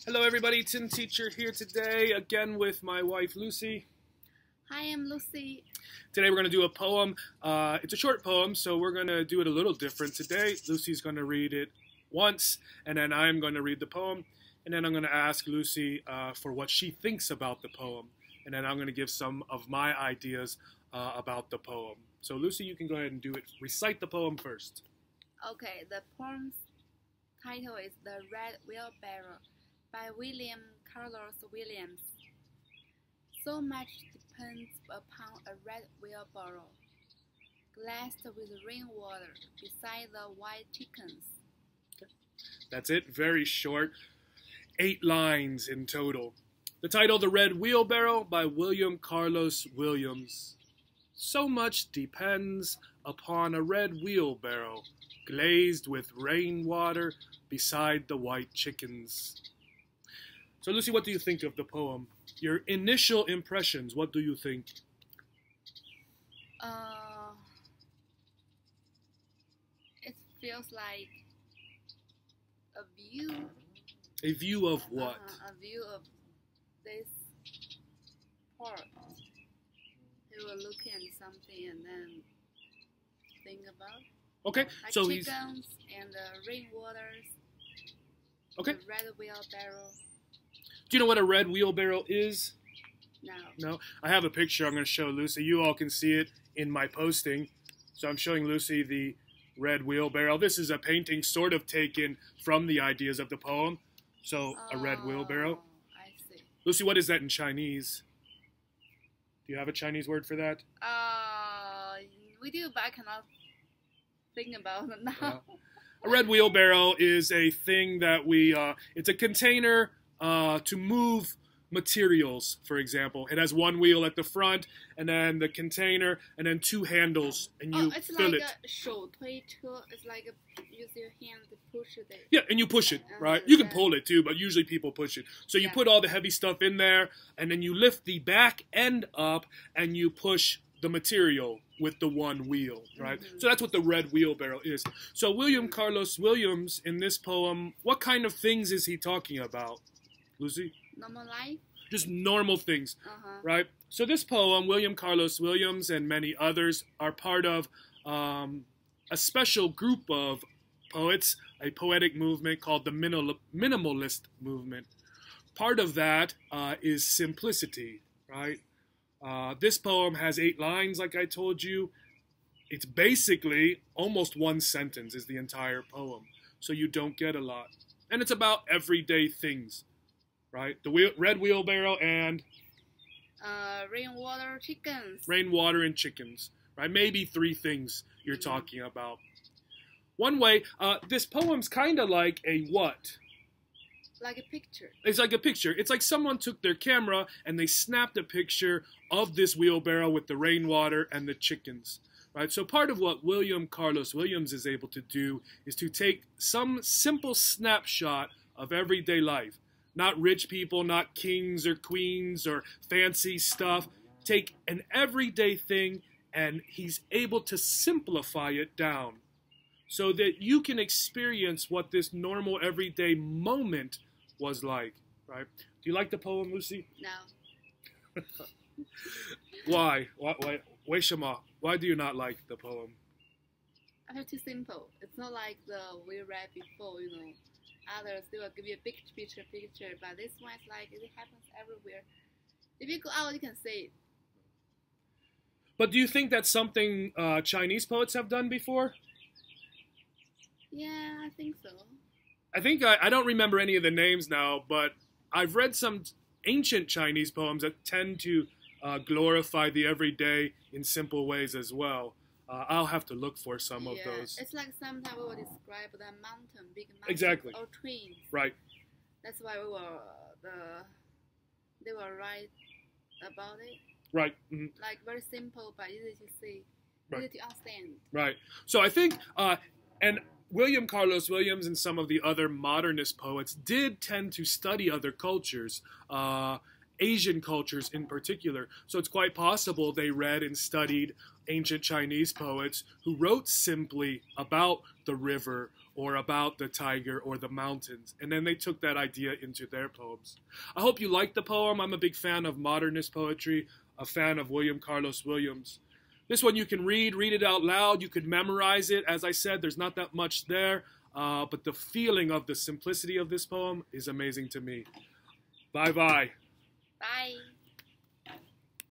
Hello everybody, Tin Teacher here today, again with my wife Lucy. Hi, I'm Lucy. Today we're going to do a poem. It's a short poem, so we're going to do it a little different today. Lucy's going to read it once, and then I'm going to read the poem, and then I'm going to ask Lucy for what she thinks about the poem, and then I'm going to give some of my ideas about the poem. So Lucy, you can go ahead and do it. Recite the poem first. Okay, the poem's title is The Red Wheelbarrow by William Carlos Williams. So much depends upon a red wheelbarrow, glazed with rainwater beside the white chickens. Okay. That's it, very short, 8 lines in total. The title, The Red Wheelbarrow by William Carlos Williams. So much depends upon a red wheelbarrow, glazed with rainwater beside the white chickens. So Lucy, what do you think of the poem? Your initial impressions, what do you think? It feels like a view. A view of what? A view of this part. They were looking at something and then think about. Okay, like so chickens and the rainwaters. Okay. The red wheelbarrow. Do you know what a red wheelbarrow is? No. No? I have a picture I'm going to show Lucy. You all can see it in my posting. So I'm showing Lucy the red wheelbarrow. This is a painting sort of taken from the ideas of the poem. So a red wheelbarrow. I see. Lucy, what is that in Chinese? Do you have a Chinese word for that? We do, but I cannot think about it now. A red wheelbarrow is a thing that it's a container to move materials, for example. It has one wheel at the front, and then the container, and then 2 handles, and you it's fill like it. A 手推车. It's like use your hand to push it. Yeah, and you push it, right? You can pull it too, but usually people push it. So you put all the heavy stuff in there, and then you lift the back end up, and you push the material with the one wheel, right? Mm-hmm. So that's what the red wheelbarrow is. So William Carlos Williams, in this poem, what kind of things is he talking about, Lucy? Normal life? Just normal things, right? So this poem, William Carlos Williams and many others are part of a special group of poets, a poetic movement called the minimalist movement. Part of that is simplicity, right? This poem has 8 lines, like I told you. It's basically almost 1 sentence is the entire poem, so you don't get a lot. And it's about everyday things, right? The red wheelbarrow and rainwater chickens. Rainwater and chickens, right? Maybe 3 things you're talking about. One way, this poem's kind of like a what? Like a picture. It's like a picture. It's like someone took their camera and they snapped a picture of this wheelbarrow with the rainwater and the chickens, right? So part of what William Carlos Williams is able to do is to take some simple snapshot of everyday life. Not rich people, not kings or queens or fancy stuff. Take an everyday thing and he's able to simplify it down so that you can experience what this normal everyday moment was like, right? Do you like the poem, Lucy? No. Why? Why? 为什么? Why do you not like the poem? I feel too simple. It's not like the we read before, you know. Others, they will give you a big picture, but this one is like, it happens everywhere. If you go out, you can see it. But do you think that's something Chinese poets have done before? Yeah, I think so. I think, I don't remember any of the names now, but I've read some ancient Chinese poems that tend to glorify the everyday in simple ways as well. I'll have to look for some of those. It's like sometimes we will describe the mountain, big mountain, exactly, or trees. Right. That's why they will write about it. Right. Mm-hmm. Like very simple but easy to see, easy to understand. Right. So I think, and William Carlos Williams and some of the other modernist poets did tend to study other cultures, Asian cultures in particular. So it's quite possible they read and studied ancient Chinese poets who wrote simply about the river or about the tiger or the mountains, and then they took that idea into their poems. I hope you liked the poem. I'm a big fan of modernist poetry, a fan of William Carlos Williams. This one you can read it out loud, you could memorize it. As I said, there's not that much there, but the feeling of the simplicity of this poem is amazing to me. Bye-bye. Bye.